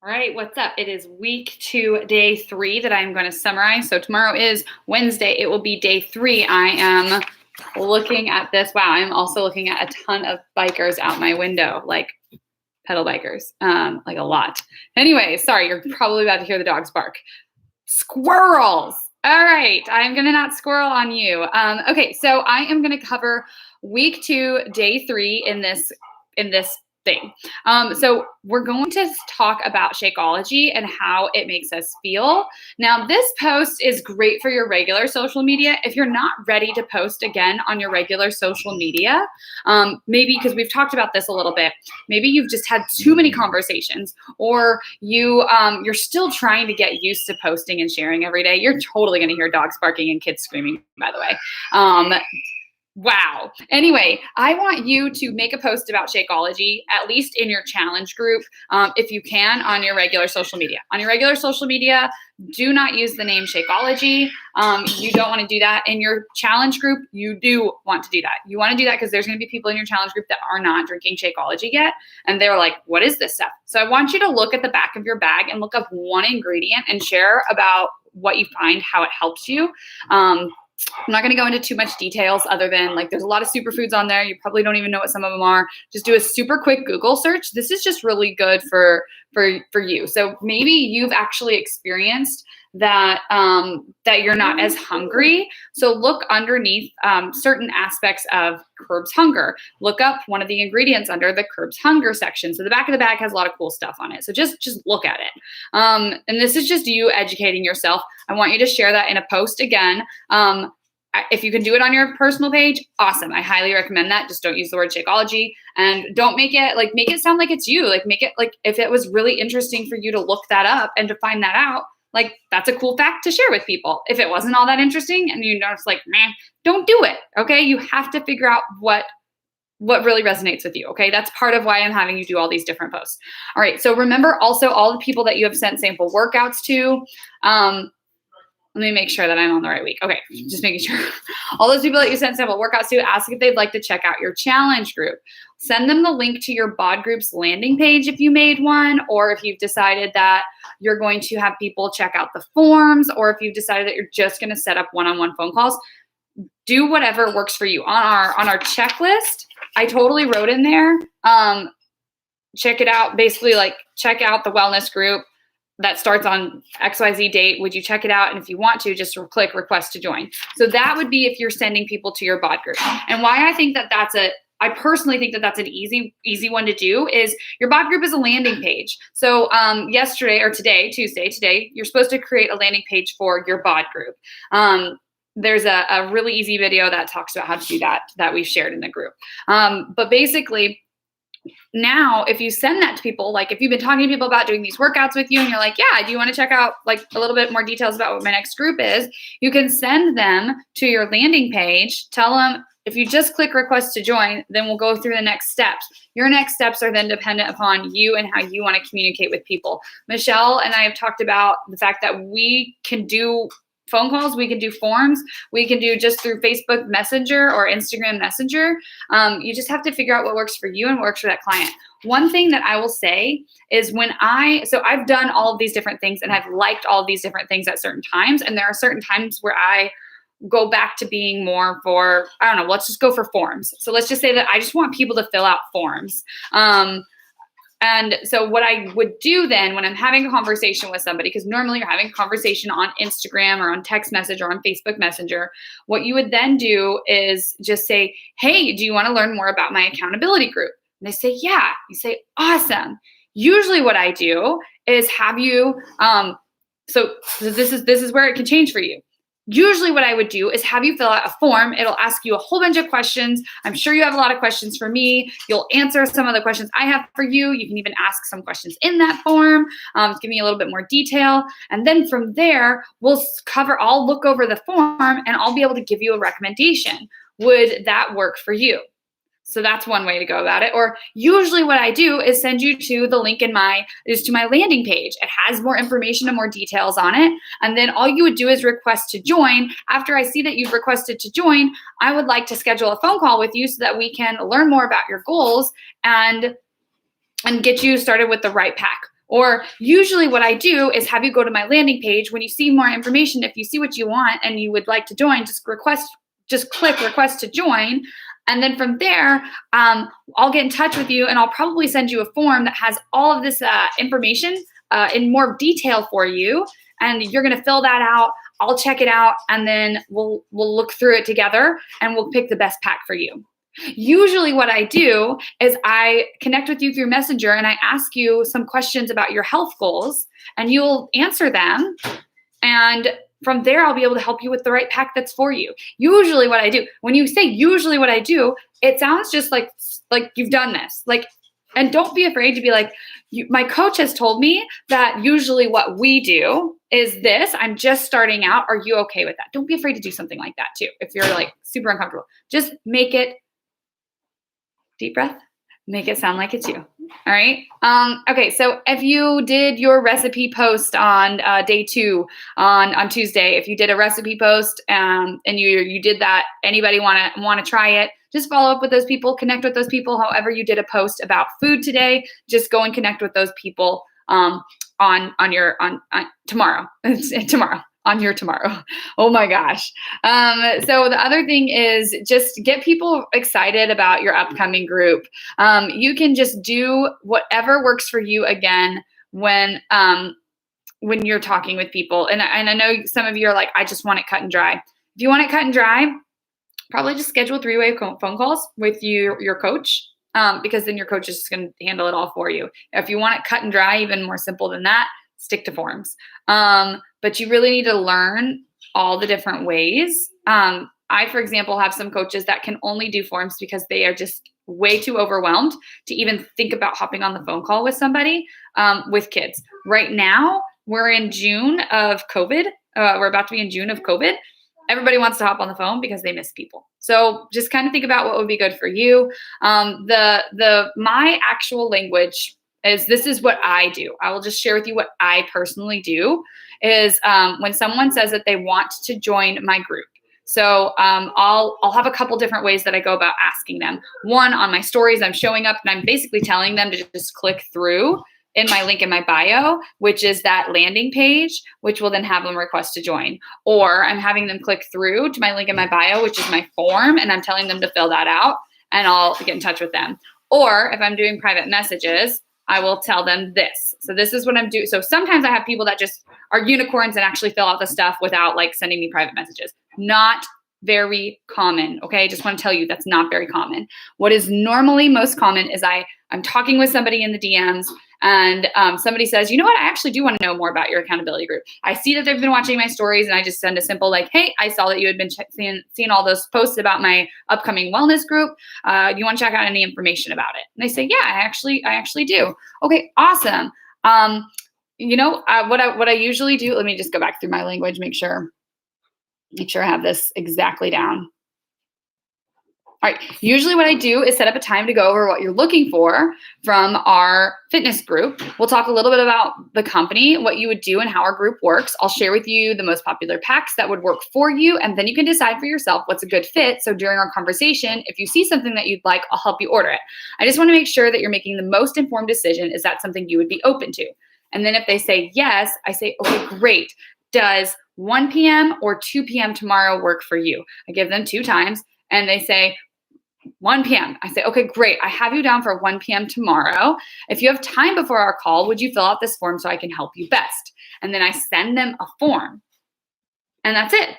All right, what's up? It is week 2, day 3 that I'm going to summarize. So tomorrow is Wednesday. It will be day 3. I am looking at this. Wow, I'm also looking at a ton of bikers out my window, like pedal bikers, like a lot. Anyway, sorry, you're probably about to hear the dogs bark. Squirrels. All right, I'm going to not squirrel on you. Okay, so I am going to cover week 2, day 3 in this thing. So we're going to talk about Shakeology and how it makes us feel. Now, this post is great for your regular social media. If you're not ready to post again on your regular social media, maybe because we've talked about this a little bit, maybe you've just had too many conversations, or you're still trying to get used to posting and sharing every day. You're totally going to hear dogs barking and kids screaming, by the way. Wow. Anyway, I want you to make a post about Shakeology, at least in your challenge group, if you can, on your regular social media. On your regular social media, do not use the name Shakeology. You don't want to do that. In your challenge group, you do want to do that. You want to do that because there's going to be people in your challenge group that are not drinking Shakeology yet, and they're like, what is this stuff? So I want you to look at the back of your bag and look up one ingredient and share about what you find, how it helps you. I'm not going to go into too much details other than like there's a lot of superfoods on there. You probably don't even know what some of them are. Just do a super quick Google search. This is just really good for you. So maybe you've actually experienced that that you're not as hungry. So look underneath certain aspects of Curbs Hunger. Look up one of the ingredients under the Curbs Hunger section. So the back of the bag has a lot of cool stuff on it. So just look at it. And this is just you educating yourself. I want you to share that in a post again. If you can do it on your personal page, awesome. I highly recommend that. Just don't use the word Shakeology, and don't make it sound like it's you. Like make it like if it was really interesting for you to look that up and to find that out, like that's a cool fact to share with people. If it wasn't all that interesting and you know it's like, man, don't do it. Okay. You have to figure out what really resonates with you. Okay. That's part of why I'm having you do all these different posts. All right. So remember also all the people that you have sent sample workouts to. Let me make sure that I'm on the right week. Okay, just making sure. All those people that you sent sample workouts to, ask if they'd like to check out your challenge group. Send them the link to your BOD group's landing page if you made one, or if you've decided that you're going to have people check out the forms, or if you've decided that you're just going to set up one-on-one phone calls. Do whatever works for you. On our checklist, I totally wrote in there, check it out, basically like check out the wellness group that starts on XYZ date. Would you check it out? And if you want to, just click request to join. So that would be if you're sending people to your BOD group. And why I think that I personally think that that's an easy one to do is your BOD group is a landing page. So Tuesday, you're supposed to create a landing page for your BOD group. There's a really easy video that talks about how to do that we've shared in the group. But basically, now, if you send that to people, like if you've been talking to people about doing these workouts with you and you're like, yeah, do you want to check out like a little bit more details about what my next group is? You can send them to your landing page. Tell them if you just click request to join, then we'll go through the next steps. Your next steps are then dependent upon you and how you want to communicate with people. Michelle and I have talked about the fact that we can do phone calls, we can do forms, we can do just through Facebook Messenger or Instagram Messenger. You just have to figure out what works for you and what works for that client. One thing that I will say is I've done all of these different things and I've liked all of these different things at certain times. And there are certain times where I go back to being more for, I don't know, let's just go for forms. So let's just say that I just want people to fill out forms. And so what I would do then when I'm having a conversation with somebody, because normally you're having a conversation on Instagram or on text message or on Facebook Messenger, what you would then do is just say, hey, do you want to learn more about my accountability group? And they say, yeah. You say, awesome. Usually what I do is have you, so this is where it can change for you. Usually what I would do is have you fill out a form. It'll ask you a whole bunch of questions. I'm sure you have a lot of questions for me. You'll answer some of the questions I have for you. You can even ask some questions in that form, give me a little bit more detail. And then from there, I'll look over the form and I'll be able to give you a recommendation. Would that work for you? So that's one way to go about it. Or usually what I do is send you to the link to my landing page. It has more information and more details on it. And then all you would do is request to join. After I see that you've requested to join, I would like to schedule a phone call with you so that we can learn more about your goals and get you started with the right pack. Or usually what I do is have you go to my landing page. When you see more information, if you see what you want and you would like to join, just click request to join. And then from there, I'll get in touch with you and I'll probably send you a form that has all of this information in more detail for you. And you're going to fill that out. I'll check it out, and then we'll look through it together and we'll pick the best pack for you. Usually what I do is I connect with you through Messenger and I ask you some questions about your health goals and you'll answer them. And from there, I'll be able to help you with the right pack that's for you. Usually what I do, when you say usually what I do, it sounds just like you've done this. And don't be afraid to be like, my coach has told me that usually what we do is this. I'm just starting out. Are you okay with that? Don't be afraid to do something like that too. If you're like super uncomfortable, just make it, deep breath, make it sound like it's you. All right. Okay. So if you did your recipe post on day 2 on Tuesday, if you did a recipe post and you did that, anybody want to try it, just follow up with those people, connect with those people. However you did a post about food today, just go and connect with those people on tomorrow. Tomorrow. On your tomorrow. Oh my gosh. So the other thing is just get people excited about your upcoming group. You can just do whatever works for you again when you're talking with people. And I know some of you are like, I just want it cut and dry. If you want it cut and dry, probably just schedule 3-way phone calls with your coach. Because then your coach is just going to handle it all for you. If you want it cut and dry, even more simple than that, stick to forms. But you really need to learn all the different ways. I, for example, have some coaches that can only do forms because they are just way too overwhelmed to even think about hopping on the phone call with somebody with kids. Right now, we're in June of COVID. We're about to be in June of COVID. Everybody wants to hop on the phone because they miss people. So just kind of think about what would be good for you. My actual language is, this is what I do. I will just share with you what I personally do is when someone says that they want to join my group. So I'll have a couple different ways that I go about asking them. One, on my stories, I'm showing up and I'm basically telling them to just click through in my link in my bio, which is that landing page, which will then have them request to join. Or I'm having them click through to my link in my bio, which is my form, and I'm telling them to fill that out and I'll get in touch with them. Or if I'm doing private messages, I will tell them this. So this is what I'm doing. So sometimes I have people that just are unicorns and actually fill out the stuff without like sending me private messages. Not very common. Okay. I just want to tell you that's not very common. What is normally most common is I'm talking with somebody in the DMs and somebody says, you know what, I actually do want to know more about your accountability group. I see that they've been watching my stories and I just send a simple like, hey, I saw that you had been seeing all those posts about my upcoming wellness group. Do you want to check out any information about it? And they say, yeah, I actually do. Okay, awesome. What I usually do, let me just go back through my language, make sure I have this exactly down. All right. Usually what I do is set up a time to go over what you're looking for from our fitness group. We'll talk a little bit about the company, what you would do and how our group works. I'll share with you the most popular packs that would work for you. And then you can decide for yourself what's a good fit. So during our conversation, if you see something that you'd like, I'll help you order it. I just want to make sure that you're making the most informed decision. Is that something you would be open to? And then if they say yes, I say, okay, great. Does 1 p.m. or 2 p.m. tomorrow work for you? I give them 2 times and they say 1 p.m. I say, okay, great. I have you down for 1 p.m. tomorrow. If you have time before our call, would you fill out this form so I can help you best? And then I send them a form and that's it.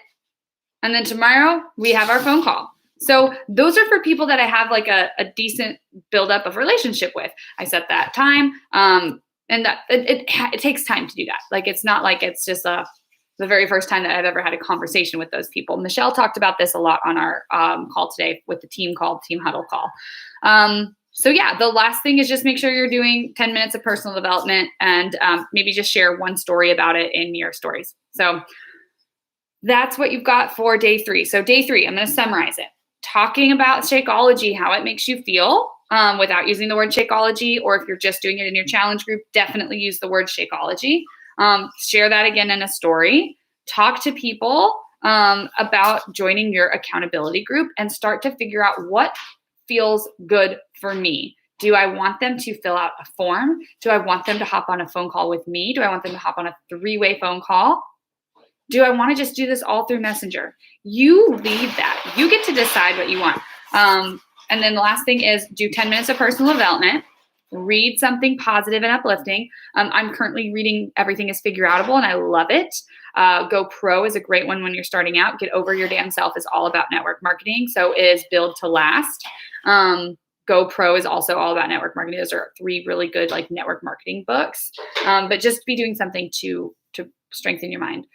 And then tomorrow we have our phone call. So those are for people that I have like a decent buildup of relationship with. I set that time. And that it takes time to do that. Like, it's not like it's just the very first time that I've ever had a conversation with those people. Michelle talked about this a lot on our call today with the team huddle call. So yeah, the last thing is just make sure you're doing 10 minutes of personal development and maybe just share one story about it in your stories. So that's what you've got for day 3. So day 3, I'm going to summarize it. Talking about Shakeology, how it makes you feel. Without using the word Shakeology, or if you're just doing it in your challenge group, definitely use the word Shakeology. Share that again in a story. Talk to people about joining your accountability group and start to figure out what feels good for me. Do I want them to fill out a form? Do I want them to hop on a phone call with me? Do I want them to hop on a 3-way phone call? Do I want to just do this all through Messenger? You lead that. You get to decide what you want. And then the last thing is do 10 minutes of personal development. Read something positive and uplifting. I'm currently reading Everything is Figureoutable, and I love it. Go Pro is a great one when you're starting out. Get Over Your Damn Self is all about network marketing. So is Build to Last. Go Pro is also all about network marketing. Those are 3 really good like network marketing books. But just be doing something to strengthen your mind.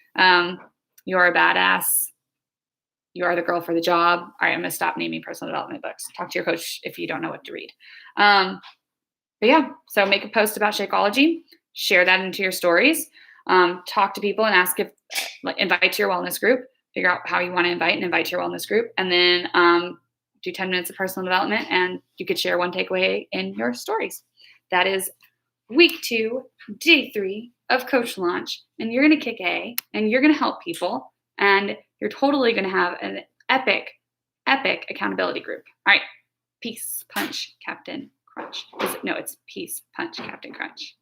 You are a badass. You are the girl for the job. All right, I'm going to stop naming personal development books. Talk to your coach if you don't know what to read. But yeah, so make a post about Shakeology. Share that into your stories. Talk to people and ask if, invite to your wellness group. Figure out how you want to invite to your wellness group. And then do 10 minutes of personal development, and you could share one takeaway in your stories. That is week 2, day 3 of Coach Launch. And you're going to kick A, and you're going to help people. And you're totally going to have an epic accountability group. All right. Peace, punch, Captain Crunch. No, it's peace, punch, Captain Crunch.